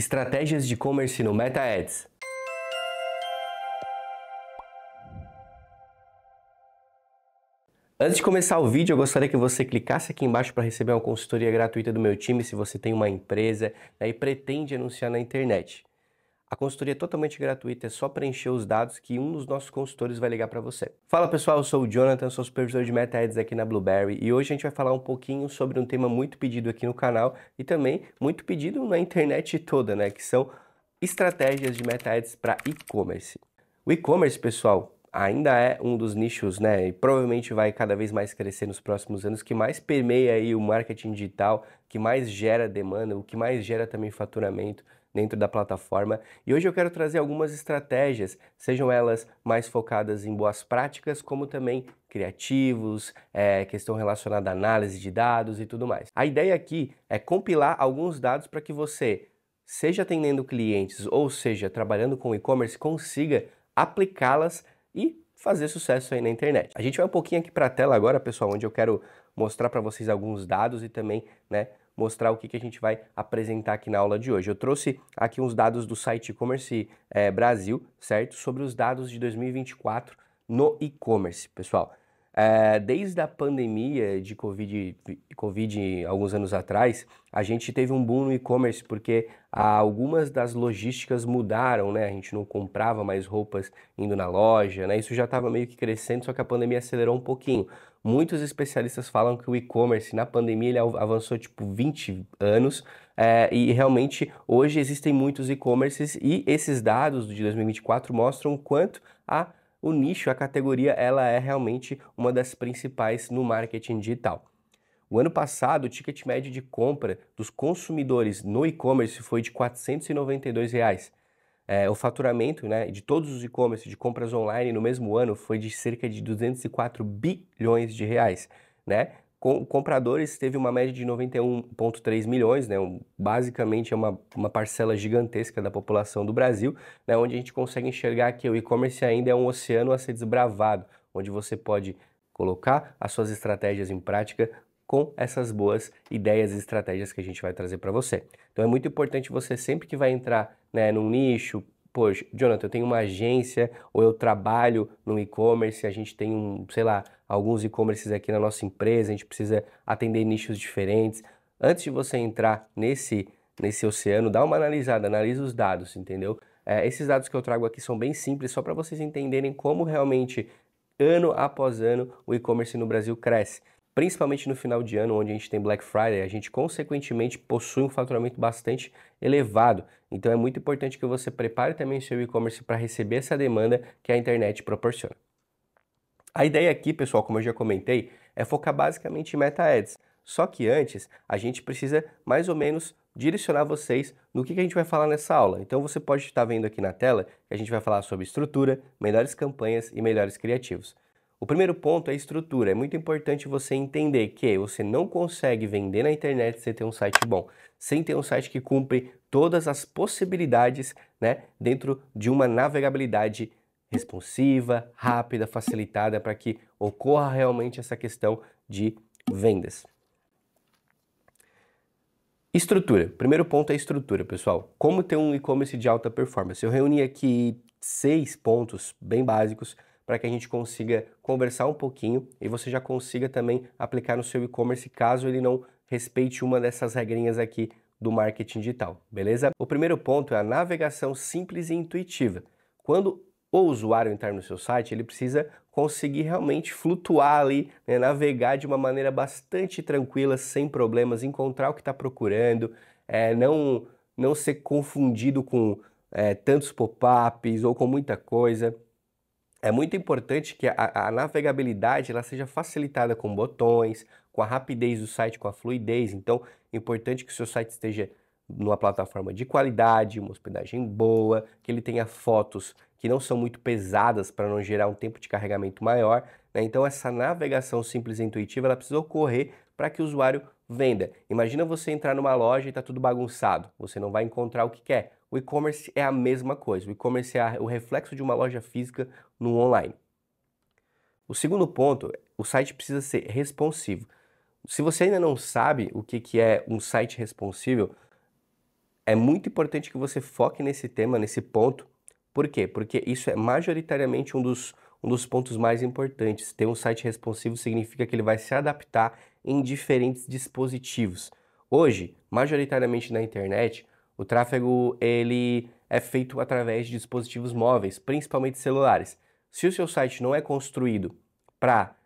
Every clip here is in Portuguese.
Estratégias de e-commerce no Meta Ads. Antes de começar o vídeo, eu gostaria que você clicasse aqui embaixo para receber uma consultoria gratuita do meu time se você tem uma empresa, né, e pretende anunciar na internet. A consultoria é totalmente gratuita, é só preencher os dados que um dos nossos consultores vai ligar para você. Fala pessoal, eu sou o Jonathan, sou supervisor de Meta Ads aqui na Blueberry e hoje a gente vai falar um pouquinho sobre um tema muito pedido aqui no canal e também muito pedido na internet toda, né, que são estratégias de Meta Ads para e-commerce. O e-commerce, pessoal, ainda é um dos nichos, né, e provavelmente vai cada vez mais crescer nos próximos anos, que mais permeia aí o marketing digital, que mais gera demanda, o que mais gera também faturamento dentro da plataforma. E hoje eu quero trazer algumas estratégias, sejam elas mais focadas em boas práticas, como também criativos, questão relacionada à análise de dados e tudo mais. A ideia aqui é compilar alguns dados para que você, seja atendendo clientes ou seja trabalhando com e-commerce, consiga aplicá-las e fazer sucesso aí na internet. A gente vai um pouquinho aqui para a tela agora, pessoal, onde eu quero mostrar para vocês alguns dados e também, né, mostrar o que a gente vai apresentar aqui na aula de hoje. Eu trouxe aqui uns dados do site e-commerce Brasil, certo? Sobre os dados de 2024 no e-commerce, pessoal. Desde a pandemia de Covid alguns anos atrás, a gente teve um boom no e-commerce porque algumas das logísticas mudaram, né? A gente não comprava mais roupas indo na loja, né? Isso já estava meio que crescendo, só que a pandemia acelerou um pouquinho. Muitos especialistas falam que o e-commerce na pandemia ele avançou tipo 20 anos e realmente hoje existem muitos e-commerces e esses dados de 2024 mostram o quanto o nicho, a categoria, ela é realmente uma das principais no marketing digital. O ano passado, o ticket médio de compra dos consumidores no e-commerce foi de R$ 492. O faturamento, né, de todos os e-commerce de compras online no mesmo ano foi de cerca de 204 bilhões de reais, né? Compradores teve uma média de 91,3 milhões, né? Basicamente é uma parcela gigantesca da população do Brasil, né? Onde a gente consegue enxergar que o e-commerce ainda é um oceano a ser desbravado, onde você pode colocar as suas estratégias em prática com essas boas ideias e estratégias que a gente vai trazer para você. Então é muito importante você sempre que vai entrar, né, num nicho, poxa, Jonathan, eu tenho uma agência ou eu trabalho no e-commerce, a gente tem sei lá, alguns e-commerces aqui na nossa empresa, a gente precisa atender nichos diferentes. Antes de você entrar nesse oceano, dá uma analisada, analisa os dados, entendeu? Esses dados que eu trago aqui são bem simples, só para vocês entenderem como realmente, ano após ano, o e-commerce no Brasil cresce. Principalmente no final de ano, onde a gente tem Black Friday, a gente consequentemente possui um faturamento bastante elevado. Então é muito importante que você prepare também o seu e-commerce para receber essa demanda que a internet proporciona. A ideia aqui, pessoal, como eu já comentei, é focar basicamente em Meta Ads. Só que antes, a gente precisa mais ou menos direcionar vocês no que a gente vai falar nessa aula. Então você pode estar vendo aqui na tela que a gente vai falar sobre estrutura, melhores campanhas e melhores criativos. O primeiro ponto é a estrutura. É muito importante você entender que você não consegue vender na internet sem ter um site bom, sem ter um site que cumpre todas as possibilidades, né, dentro de uma navegabilidade responsiva, rápida, facilitada para que ocorra realmente essa questão de vendas. Estrutura. Primeiro ponto é a estrutura, pessoal. Como ter um e-commerce de alta performance? Eu reuni aqui 6 pontos bem básicos para que a gente consiga conversar um pouquinho e você já consiga também aplicar no seu e-commerce caso ele não respeite uma dessas regrinhas aqui do marketing digital, beleza? O primeiro ponto é a navegação simples e intuitiva. Quando o usuário entrar no seu site, ele precisa conseguir realmente flutuar ali, né, navegar de uma maneira bastante tranquila, sem problemas, encontrar o que está procurando, não ser confundido com tantos pop-ups ou com muita coisa. É muito importante que a navegabilidade ela seja facilitada com botões, com a rapidez do site, com a fluidez. Então, é importante que o seu site esteja numa plataforma de qualidade, uma hospedagem boa, que ele tenha fotos que não são muito pesadas para não gerar um tempo de carregamento maior, né? Então, essa navegação simples e intuitiva ela precisa ocorrer para que o usuário venda. Imagina você entrar numa loja e está tudo bagunçado, você não vai encontrar o que quer. O e-commerce é a mesma coisa, o e-commerce é o reflexo de uma loja física no online. O segundo ponto, o site precisa ser responsivo. Se você ainda não sabe o que é um site responsível, é muito importante que você foque nesse tema, nesse ponto. Por quê? Porque isso é majoritariamente um dos pontos mais importantes. Ter um site responsivo significa que ele vai se adaptar em diferentes dispositivos. Hoje, majoritariamente na internet, o tráfego ele é feito através de dispositivos móveis, principalmente celulares. Se o seu site não é construído para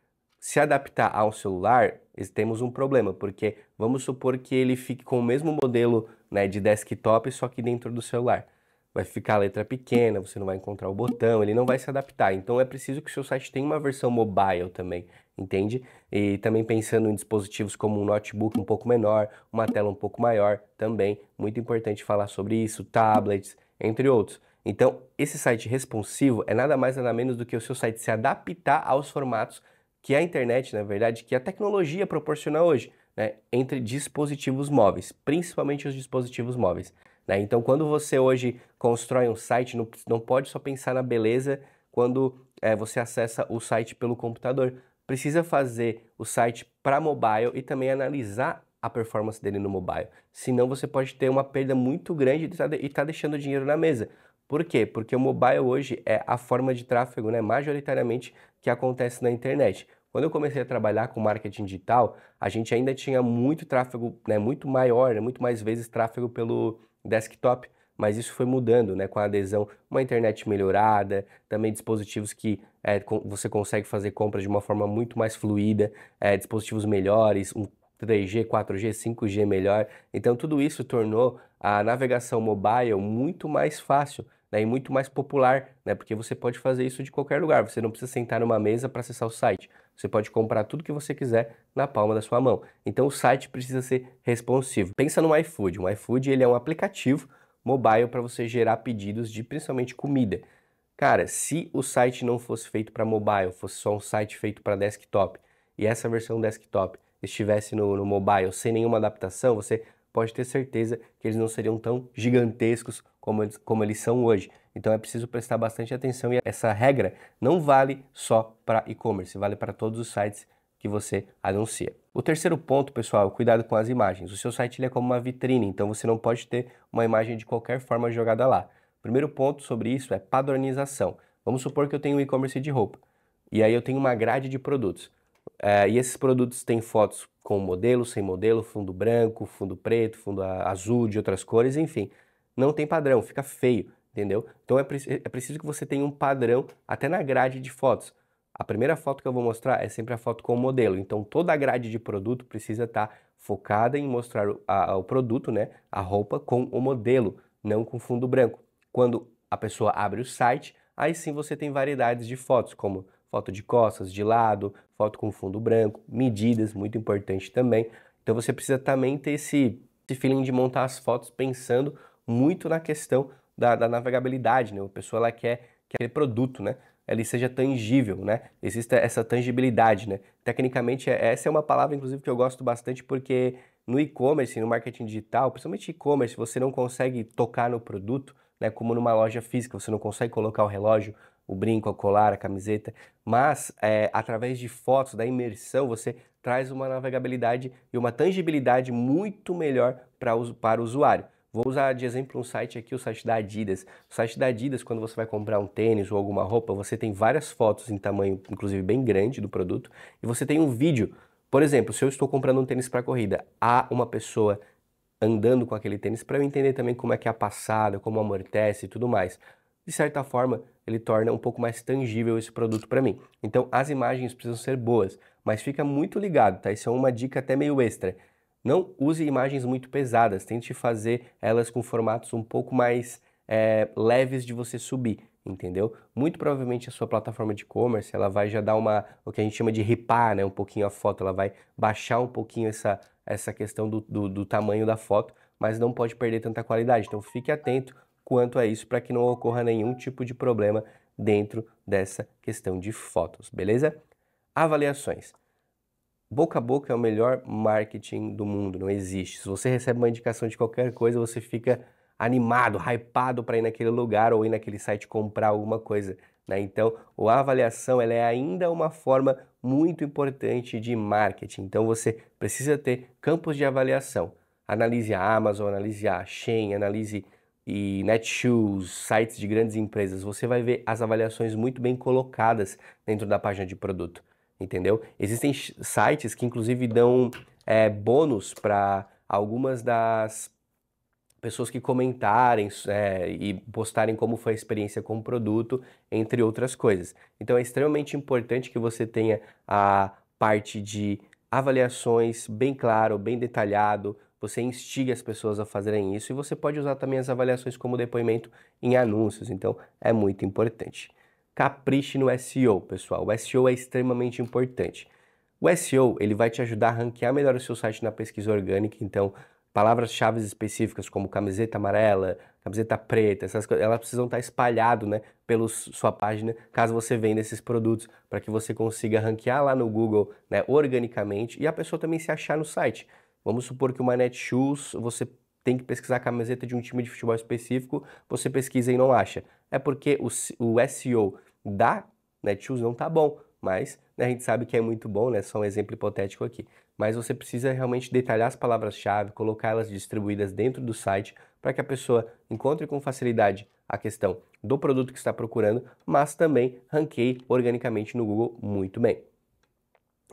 se adaptar ao celular, temos um problema, porque vamos supor que ele fique com o mesmo modelo, né, de desktop, só que dentro do celular. Vai ficar a letra pequena, você não vai encontrar o botão, ele não vai se adaptar. Então é preciso que o seu site tenha uma versão mobile também, entende? E também pensando em dispositivos como um notebook um pouco menor, uma tela um pouco maior também, muito importante falar sobre isso, tablets, entre outros. Então, esse site responsivo é nada mais nada menos do que o seu site se adaptar aos formatos que a internet, na verdade, que a tecnologia proporciona hoje, né, entre dispositivos móveis, principalmente os dispositivos móveis. Né? Então, quando você hoje constrói um site, não pode só pensar na beleza quando você acessa o site pelo computador. Precisa fazer o site para mobile e também analisar a performance dele no mobile. Senão você pode ter uma perda muito grande e tá deixando dinheiro na mesa. Por quê? Porque o mobile hoje é a forma de tráfego, né, majoritariamente que acontece na internet. Quando eu comecei a trabalhar com marketing digital, a gente ainda tinha muito tráfego, né, muito maior, né, muito mais vezes tráfego pelo desktop, mas isso foi mudando, né, com a adesão, uma internet melhorada, também dispositivos que você consegue fazer compras de uma forma muito mais fluida, dispositivos melhores, um 3G, 4G, 5G melhor. Então tudo isso tornou a navegação mobile muito mais fácil, né, e muito mais popular, né, porque você pode fazer isso de qualquer lugar, você não precisa sentar numa mesa para acessar o site. Você pode comprar tudo que você quiser na palma da sua mão. Então o site precisa ser responsivo. Pensa no iFood. O iFood ele é um aplicativo mobile para você gerar pedidos de principalmente comida. Cara, se o site não fosse feito para mobile, fosse só um site feito para desktop, e essa versão desktop estivesse no mobile sem nenhuma adaptação, você pode ter certeza que eles não seriam tão gigantescos como eles são hoje. Então é preciso prestar bastante atenção e essa regra não vale só para e-commerce, vale para todos os sites que você anuncia. O terceiro ponto, pessoal, cuidado com as imagens. O seu site ele é como uma vitrine, então você não pode ter uma imagem de qualquer forma jogada lá. O primeiro ponto sobre isso é padronização. Vamos supor que eu tenho um e-commerce de roupa e aí eu tenho uma grade de produtos. E esses produtos têm fotos com modelo, sem modelo, fundo branco, fundo preto, fundo azul, de outras cores, enfim. Não tem padrão, fica feio, entendeu? Então é preciso que você tenha um padrão até na grade de fotos. A primeira foto que eu vou mostrar é sempre a foto com o modelo. Então toda a grade de produto precisa estar focada em mostrar o produto, né, a roupa com o modelo, não com fundo branco. Quando a pessoa abre o site, aí sim você tem variedades de fotos, como foto de costas, de lado, foto com fundo branco, medidas, muito importante também. Então você precisa também ter esse feeling de montar as fotos pensando muito na questão da navegabilidade, né? A pessoa ela quer que aquele produto, né, ele seja tangível, né? Existe essa tangibilidade, né? Tecnicamente, essa é uma palavra, inclusive, que eu gosto bastante porque no e-commerce, no marketing digital, principalmente e-commerce, você não consegue tocar no produto, né, como numa loja física, você não consegue colocar o relógio, o brinco, a colar, a camiseta, mas através de fotos, da imersão, você traz uma navegabilidade e uma tangibilidade muito melhor para o usuário. Vou usar de exemplo um site aqui, o site da Adidas. O site da Adidas, quando você vai comprar um tênis ou alguma roupa, você tem várias fotos em tamanho, inclusive bem grande do produto, e você tem um vídeo. Por exemplo, se eu estou comprando um tênis para corrida, há uma pessoa andando com aquele tênis para eu entender também como é que é a passada, como amortece e tudo mais. De certa forma, ele torna um pouco mais tangível esse produto para mim. Então, as imagens precisam ser boas, mas fica muito ligado, tá? Isso é uma dica até meio extra. Não use imagens muito pesadas, tente fazer elas com formatos um pouco mais leves de você subir, entendeu? Muito provavelmente a sua plataforma de e-commerce, ela vai já dar o que a gente chama de ripar, né? Um pouquinho a foto, ela vai baixar um pouquinho essa questão do tamanho da foto, mas não pode perder tanta qualidade. Então fique atento quanto a isso para que não ocorra nenhum tipo de problema dentro dessa questão de fotos, beleza? Avaliações. Boca a boca é o melhor marketing do mundo, não existe. Se você recebe uma indicação de qualquer coisa, você fica animado, hypado para ir naquele lugar ou ir naquele site comprar alguma coisa, né? Então, a avaliação ela é ainda uma forma muito importante de marketing. Então, você precisa ter campos de avaliação. Analise a Amazon, analise a Shein, analise e Netshoes, sites de grandes empresas. Você vai ver as avaliações muito bem colocadas dentro da página de produto, entendeu? Existem sites que inclusive dão bônus para algumas das pessoas que comentarem e postarem como foi a experiência com o produto, entre outras coisas. Então é extremamente importante que você tenha a parte de avaliações bem claro, bem detalhado, você instiga as pessoas a fazerem isso e você pode usar também as avaliações como depoimento em anúncios, então é muito importante. Capriche no SEO, pessoal. O SEO é extremamente importante. O SEO, ele vai te ajudar a ranquear melhor o seu site na pesquisa orgânica, então palavras-chave específicas como camiseta amarela, camiseta preta, essas coisas, elas precisam estar espalhadas, né, pela sua página, caso você venda esses produtos, para que você consiga ranquear lá no Google, né, organicamente e a pessoa também se achar no site. Vamos supor que uma Netshoes, você tem que pesquisar a camiseta de um time de futebol específico, você pesquisa e não acha. É porque o SEO da Netshoes não tá bom, mas né, a gente sabe que é muito bom, né? Só um exemplo hipotético aqui. Mas você precisa realmente detalhar as palavras-chave, colocá-las distribuídas dentro do site para que a pessoa encontre com facilidade a questão do produto que está procurando, mas também ranqueie organicamente no Google muito bem.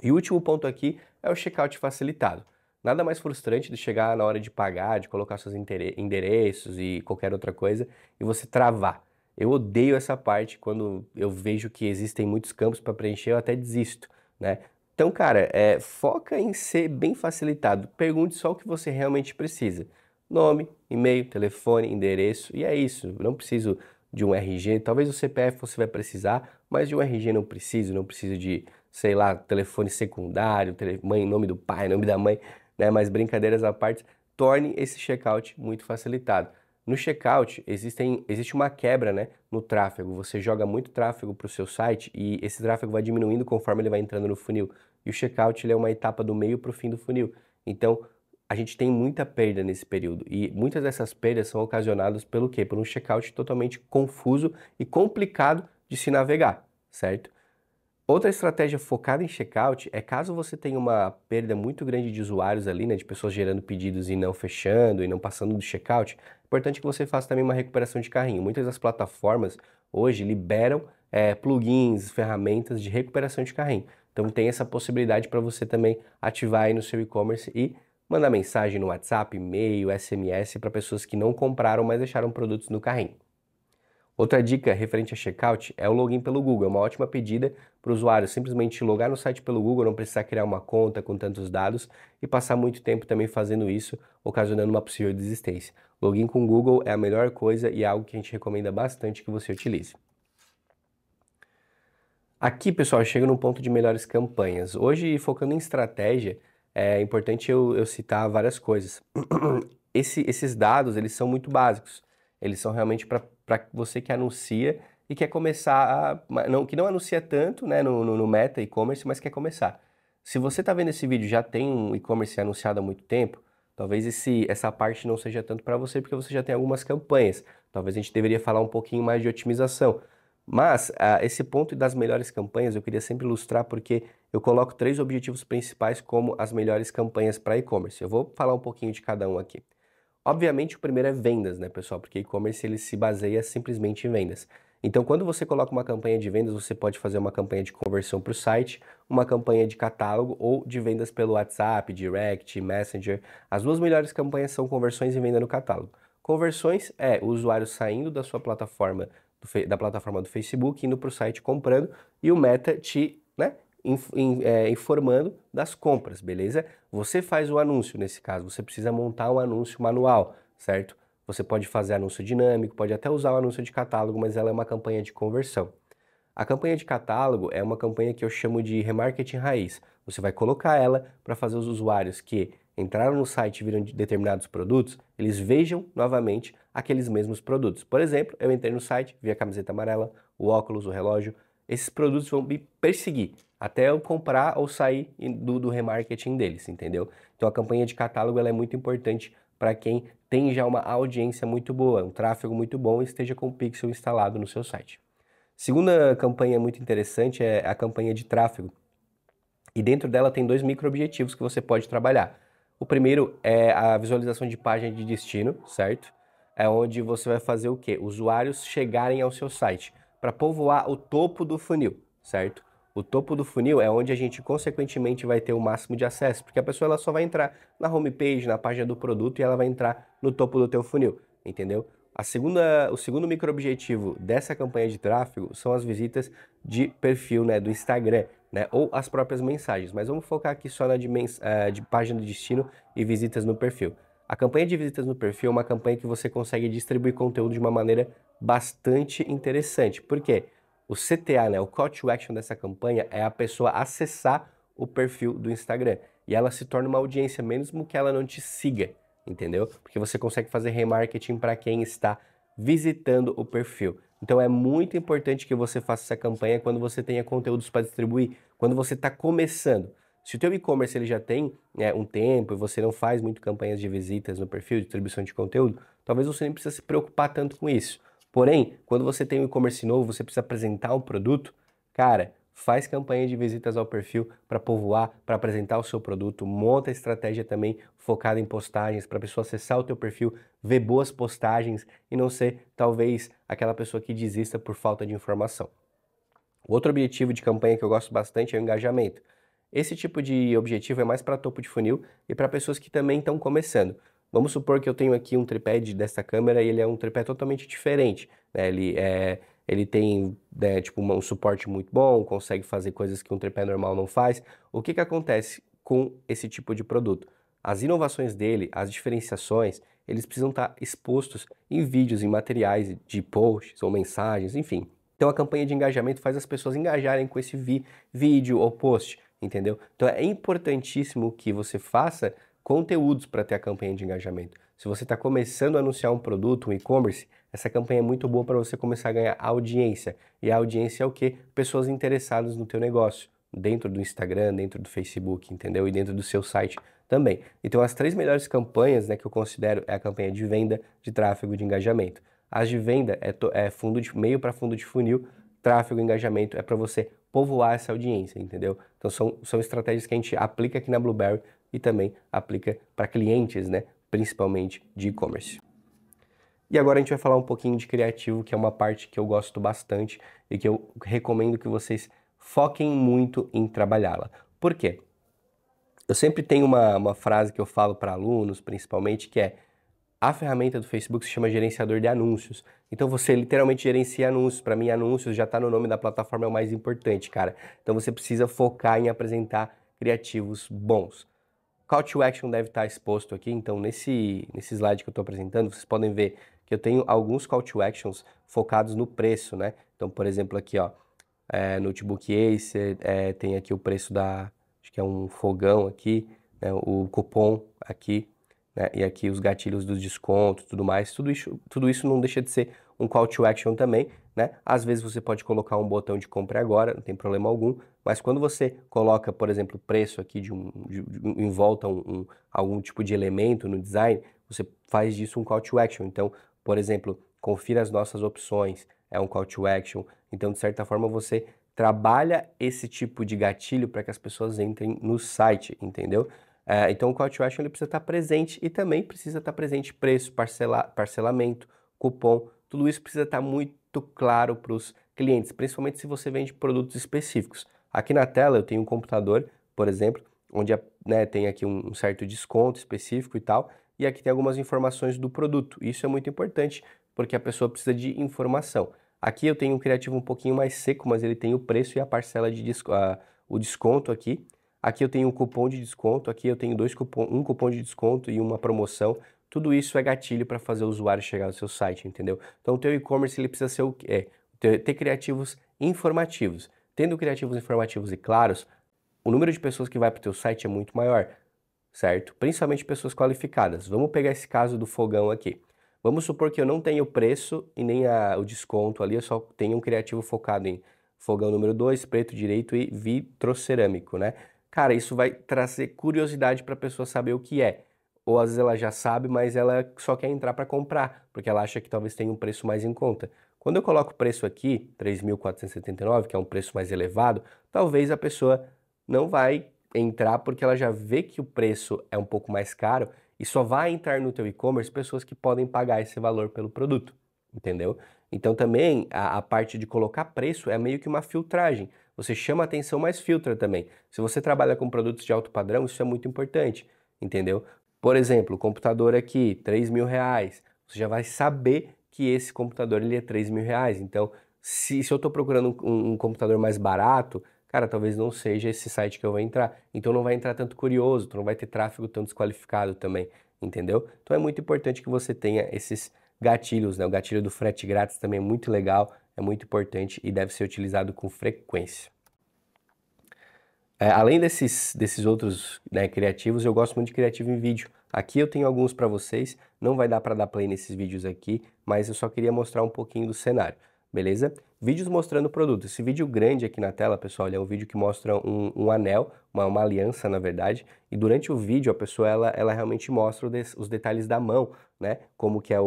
E o último ponto aqui é o checkout facilitado. Nada mais frustrante de chegar na hora de pagar, de colocar seus endereços e qualquer outra coisa e você travar. Eu odeio essa parte quando eu vejo que existem muitos campos para preencher, eu até desisto, né? Então, cara, foca em ser bem facilitado. Pergunte só o que você realmente precisa. Nome, e-mail, telefone, endereço, e é isso. Não preciso de um RG, talvez o CPF você vai precisar, mas de um RG não preciso de, sei lá, telefone secundário, nome do pai, nome da mãe, né? Mas brincadeiras à parte, torne esse checkout muito facilitado. No checkout existe uma quebra, né, no tráfego. Você joga muito tráfego para o seu site e esse tráfego vai diminuindo conforme ele vai entrando no funil. E o checkout ele é uma etapa do meio para o fim do funil. Então a gente tem muita perda nesse período e muitas dessas perdas são ocasionadas pelo quê? Por um checkout totalmente confuso e complicado de se navegar, certo? Outra estratégia focada em checkout é caso você tenha uma perda muito grande de usuários ali, né, de pessoas gerando pedidos e não fechando e não passando do checkout, é importante que você faça também uma recuperação de carrinho. Muitas das plataformas hoje liberam plugins, ferramentas de recuperação de carrinho. Então tem essa possibilidade para você também ativar aí no seu e-commerce e mandar mensagem no WhatsApp, e-mail, SMS para pessoas que não compraram, mas deixaram produtos no carrinho. Outra dica referente a checkout é o login pelo Google. É uma ótima pedida para o usuário simplesmente logar no site pelo Google, não precisar criar uma conta com tantos dados e passar muito tempo também fazendo isso, ocasionando uma possível desistência. Login com o Google é a melhor coisa e é algo que a gente recomenda bastante que você utilize. Aqui, pessoal, chega no ponto de melhores campanhas. Hoje, focando em estratégia, é importante eu citar várias coisas. Esses dados, eles são muito básicos. Eles são realmente para você que anuncia e quer começar, que não anuncia tanto, né, no Meta e-commerce, mas quer começar. Se você está vendo esse vídeo e já tem um e-commerce anunciado há muito tempo, talvez essa parte não seja tanto para você, porque você já tem algumas campanhas. Talvez a gente deveria falar um pouquinho mais de otimização. Mas esse ponto das melhores campanhas eu queria sempre ilustrar porque eu coloco 3 objetivos principais como as melhores campanhas para e-commerce. Eu vou falar um pouquinho de cada um aqui. Obviamente o primeiro é vendas, né, pessoal? Porque e-commerce ele se baseia simplesmente em vendas. Então, quando você coloca uma campanha de vendas, você pode fazer uma campanha de conversão para o site, uma campanha de catálogo ou de vendas pelo WhatsApp, Direct, Messenger. As duas melhores campanhas são conversões e venda no catálogo. Conversões é o usuário saindo da sua plataforma, da plataforma do Facebook, indo para o site comprando e o Meta te, né, informando das compras, beleza? Você faz o anúncio nesse caso, você precisa montar um anúncio manual, certo? Você pode fazer anúncio dinâmico, pode até usar o anúncio de catálogo, mas ela é uma campanha de conversão. A campanha de catálogo é uma campanha que eu chamo de remarketing raiz. Você vai colocar ela para fazer os usuários que entraram no site e viram determinados produtos, eles vejam novamente aqueles mesmos produtos. Por exemplo, eu entrei no site, vi a camiseta amarela, o óculos, o relógio. Esses produtos vão me perseguir até eu comprar ou sair do remarketing deles, entendeu? Então a campanha de catálogo ela é muito importante para quem tem já uma audiência muito boa, um tráfego muito bom e esteja com o pixel instalado no seu site. Segunda campanha muito interessante é a campanha de tráfego. E dentro dela tem 2 micro-objetivos que você pode trabalhar. O primeiro é a visualização de página de destino, certo? É onde você vai fazer o quê? Usuários chegarem ao seu site para povoar o topo do funil, certo? O topo do funil é onde a gente consequentemente vai ter o máximo de acesso, porque a pessoa ela só vai entrar na homepage, na página do produto e ela vai entrar no topo do teu funil, entendeu? O segundo micro-objetivo dessa campanha de tráfego são as visitas de perfil, né, do Instagram, né, ou as próprias mensagens, mas vamos focar aqui só na de página de destino e visitas no perfil. A campanha de visitas no perfil é uma campanha que você consegue distribuir conteúdo de uma maneira bastante interessante. Por quê? O CTA, né, o Call to Action dessa campanha é a pessoa acessar o perfil do Instagram e ela se torna uma audiência mesmo que ela não te siga, entendeu? Porque você consegue fazer remarketing para quem está visitando o perfil. Então é muito importante que você faça essa campanha quando você tenha conteúdos para distribuir, quando você está começando. Se o teu e-commerce ele já tem um tempo e você não faz muito campanhas de visitas no perfil, de distribuição de conteúdo, talvez você nem precise se preocupar tanto com isso. Porém, quando você tem um e-commerce novo, você precisa apresentar um produto, cara, faz campanha de visitas ao perfil para povoar, para apresentar o seu produto, monta estratégia também focada em postagens para a pessoa acessar o teu perfil, ver boas postagens e não ser talvez aquela pessoa que desista por falta de informação. O outro objetivo de campanha que eu gosto bastante é o engajamento. Esse tipo de objetivo é mais para topo de funil e para pessoas que também estão começando. Vamos supor que eu tenho aqui um tripé dessa câmera e ele é um tripé totalmente diferente, né? Ele tem tipo um suporte muito bom, consegue fazer coisas que um tripé normal não faz. O que acontece com esse tipo de produto? As inovações dele, as diferenciações, eles precisam estar expostos em vídeos, em materiais de posts ou mensagens, enfim. Então a campanha de engajamento faz as pessoas engajarem com esse vídeo ou post, entendeu? Então é importantíssimo que você faça conteúdos para ter a campanha de engajamento. Se você está começando a anunciar um produto, um e-commerce, essa campanha é muito boa para você começar a ganhar audiência. E a audiência é o quê? Pessoas interessadas no teu negócio, dentro do Instagram, dentro do Facebook, entendeu? E dentro do seu site também. Então as 3 melhores campanhas, né, que eu considero é a campanha de venda, de tráfego, de engajamento. As de venda é fundo de meio para fundo de funil, tráfego e engajamento é para você povoar essa audiência, entendeu? Então são estratégias que a gente aplica aqui na Blueberry e também aplica para clientes, né? Principalmente de e-commerce. E agora a gente vai falar um pouquinho de criativo, que é uma parte que eu gosto bastante e que eu recomendo que vocês foquem muito em trabalhá-la. Por quê? Eu sempre tenho uma frase que eu falo para alunos, principalmente, que é: a ferramenta do Facebook se chama gerenciador de anúncios. Então você literalmente gerencia anúncios. Para mim, anúncios já está no nome da plataforma, é o mais importante, cara. Então você precisa focar em apresentar criativos bons. Call to Action deve estar exposto aqui. Então nesse slide que eu estou apresentando, vocês podem ver que eu tenho alguns Call to Actions focados no preço, né? Então, por exemplo, aqui, ó, Notebook Acer, tem aqui o preço acho que é um fogão aqui, né? O cupom aqui, né? E aqui os gatilhos dos descontos, tudo mais, tudo isso não deixa de ser um call to action também, né? Às vezes você pode colocar um botão de compre agora, não tem problema algum, mas quando você coloca, por exemplo, o preço aqui em volta algum tipo de elemento no design, você faz disso um call to action. Então, por exemplo, confira as nossas opções, é um call to action. Então, de certa forma, você trabalha esse tipo de gatilho para que as pessoas entrem no site, entendeu? Então o call to action ele precisa estar presente e também precisa estar presente preço, parcelamento, cupom, tudo isso precisa estar muito claro para os clientes, principalmente se você vende produtos específicos. Aqui na tela eu tenho um computador, por exemplo, onde tem aqui um certo desconto específico e tal, e aqui tem algumas informações do produto. Isso é muito importante porque a pessoa precisa de informação. Aqui eu tenho um criativo um pouquinho mais seco, mas ele tem o preço e a parcela de o desconto aqui. Aqui eu tenho um cupom de desconto, aqui eu tenho um cupom de desconto e uma promoção. Tudo isso é gatilho para fazer o usuário chegar no seu site, entendeu? Então o teu e-commerce ele precisa ser ter criativos informativos. Tendo criativos informativos e claros, o número de pessoas que vai para o teu site é muito maior, certo? Principalmente pessoas qualificadas. Vamos pegar esse caso do fogão aqui. Vamos supor que eu não tenho o preço e nem o desconto ali, eu só tenho um criativo focado em fogão número 2, preto direito e vitrocerâmico, né? Cara, isso vai trazer curiosidade para a pessoa saber o que é. Ou às vezes ela já sabe, mas ela só quer entrar para comprar, porque ela acha que talvez tenha um preço mais em conta. Quando eu coloco o preço aqui, 3.479, que é um preço mais elevado, talvez a pessoa não vai entrar porque ela já vê que o preço é um pouco mais caro e só vai entrar no teu e-commerce pessoas que podem pagar esse valor pelo produto, entendeu? Então também a parte de colocar preço é meio que uma filtragem. Você chama atenção, mas filtra também. Se você trabalha com produtos de alto padrão, isso é muito importante, entendeu? Por exemplo, o computador aqui, R$ 3.000. Você já vai saber que esse computador ele é R$ 3.000. Então, se eu estou procurando um computador mais barato, cara, talvez não seja esse site que eu vou entrar. Então não vai entrar tanto curioso, tu não vai ter tráfego tão desqualificado também, entendeu? Então é muito importante que você tenha esses gatilhos, né? O gatilho do frete grátis também é muito legal, é muito importante e deve ser utilizado com frequência. Além desses outros, né, criativos, eu gosto muito de criativo em vídeo. Aqui eu tenho alguns para vocês, não vai dar para dar play nesses vídeos aqui, mas eu só queria mostrar um pouquinho do cenário, beleza? Vídeos mostrando o produto. Esse vídeo grande aqui na tela, pessoal, ele é um vídeo que mostra um anel, uma aliança, na verdade, e durante o vídeo a pessoa, ela realmente mostra os detalhes da mão, né? Como que é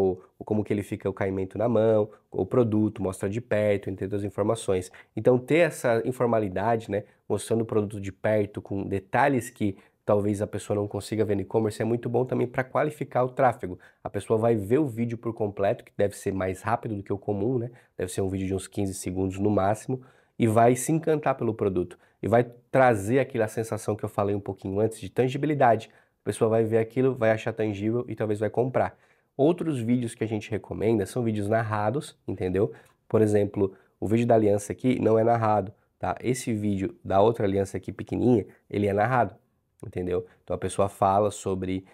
como que ele fica o caimento na mão, o produto, mostra de perto, entre outras informações. Então ter essa informalidade, né? Mostrando o produto de perto, com detalhes que talvez a pessoa não consiga ver no e-commerce, é muito bom também para qualificar o tráfego. A pessoa vai ver o vídeo por completo, que deve ser mais rápido do que o comum, né? Deve ser um vídeo de uns 15 segundos no máximo, e vai se encantar pelo produto. E vai trazer aquela sensação que eu falei um pouquinho antes de tangibilidade. A pessoa vai ver aquilo, vai achar tangível e talvez vai comprar. Outros vídeos que a gente recomenda são vídeos narrados, entendeu? Por exemplo, o vídeo da aliança aqui não é narrado. Tá? Esse vídeo da outra aliança aqui pequenininha, ele é narrado, entendeu? Então a pessoa fala sobre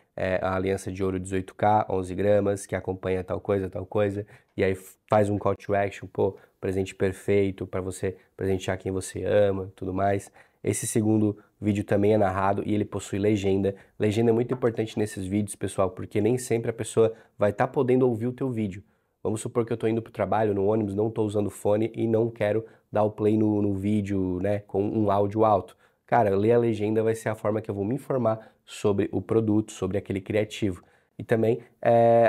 a aliança de ouro 18K, 11 gramas, que acompanha tal coisa, e aí faz um call to action, pô, presente perfeito para você presentear quem você ama, tudo mais. Esse segundo vídeo também é narrado e ele possui legenda. Legenda é muito importante nesses vídeos, pessoal, porque nem sempre a pessoa vai estar podendo ouvir o teu vídeo. Vamos supor que eu estou indo para o trabalho, no ônibus, não estou usando fone e não quero dar o play no vídeo, né, com um áudio alto. Cara, ler a legenda vai ser a forma que eu vou me informar sobre o produto, sobre aquele criativo. E também,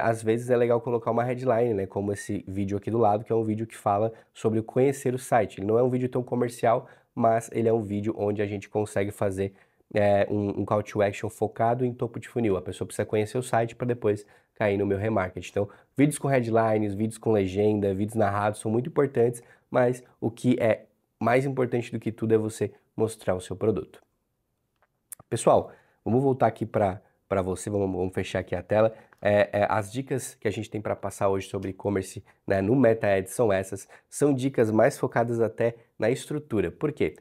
às vezes é legal colocar uma headline, né, como esse vídeo aqui do lado, que é um vídeo que fala sobre conhecer o site. Ele não é um vídeo tão comercial, mas ele é um vídeo onde a gente consegue fazer um call to action focado em topo de funil. A pessoa precisa conhecer o site para depois cair no meu remarket. Então, vídeos com headlines, vídeos com legenda, vídeos narrados são muito importantes, mas o que é mais importante do que tudo é você mostrar o seu produto. Pessoal, vamos voltar aqui para você, vamos fechar aqui a tela. As dicas que a gente tem para passar hoje sobre e-commerce, né, no MetaAds são essas. São dicas mais focadas até na estrutura. Por quê?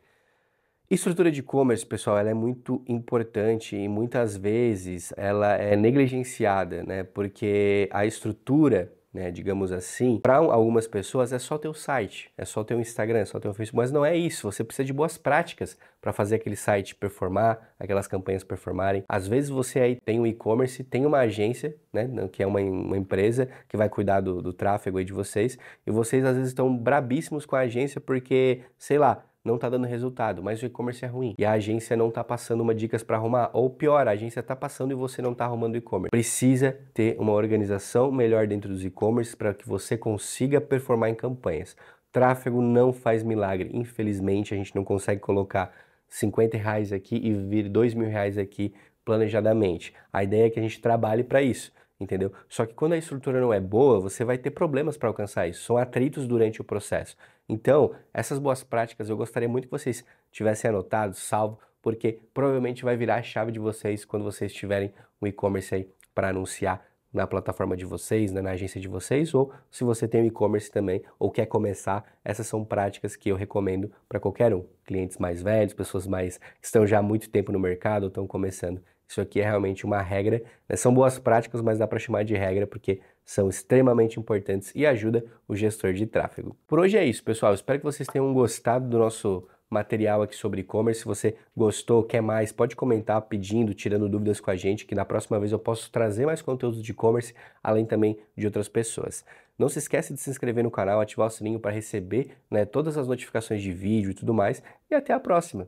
Estrutura de e-commerce, pessoal, ela é muito importante e muitas vezes ela é negligenciada, né? Porque a estrutura, né, digamos assim, para algumas pessoas é só teu site, é só teu Instagram, é só teu Facebook, mas não é isso. Você precisa de boas práticas para fazer aquele site performar, aquelas campanhas performarem. Às vezes você aí tem um e-commerce, tem uma agência, né, que é uma empresa que vai cuidar do tráfego aí de vocês, e vocês às vezes estão brabíssimos com a agência porque, sei lá, não está dando resultado, mas o e-commerce é ruim e a agência não está passando uma dicas para arrumar, ou pior, a agência está passando e você não está arrumando o e-commerce. Precisa ter uma organização melhor dentro dos e-commerce para que você consiga performar em campanhas. Tráfego não faz milagre, infelizmente a gente não consegue colocar R$ 50 aqui e vir R$ 2.000 aqui planejadamente. A ideia é que a gente trabalhe para isso, entendeu? Só que quando a estrutura não é boa, você vai ter problemas para alcançar isso, são atritos durante o processo. Então, essas boas práticas eu gostaria muito que vocês tivessem anotado, salvo, porque provavelmente vai virar a chave de vocês quando vocês tiverem um e-commerce aí para anunciar na plataforma de vocês, né, na agência de vocês, ou se você tem um e-commerce também ou quer começar, essas são práticas que eu recomendo para qualquer um. Clientes mais velhos, pessoas mais que estão já há muito tempo no mercado ou estão começando. Isso aqui é realmente uma regra, né? São boas práticas, mas dá para chamar de regra porque são extremamente importantes e ajuda o gestor de tráfego. Por hoje é isso, pessoal. Espero que vocês tenham gostado do nosso material aqui sobre e-commerce. Se você gostou, quer mais, pode comentar pedindo, tirando dúvidas com a gente, que na próxima vez eu posso trazer mais conteúdo de e-commerce, além também de outras pessoas. Não se esquece de se inscrever no canal, ativar o sininho para receber, né, todas as notificações de vídeo e tudo mais. E até a próxima!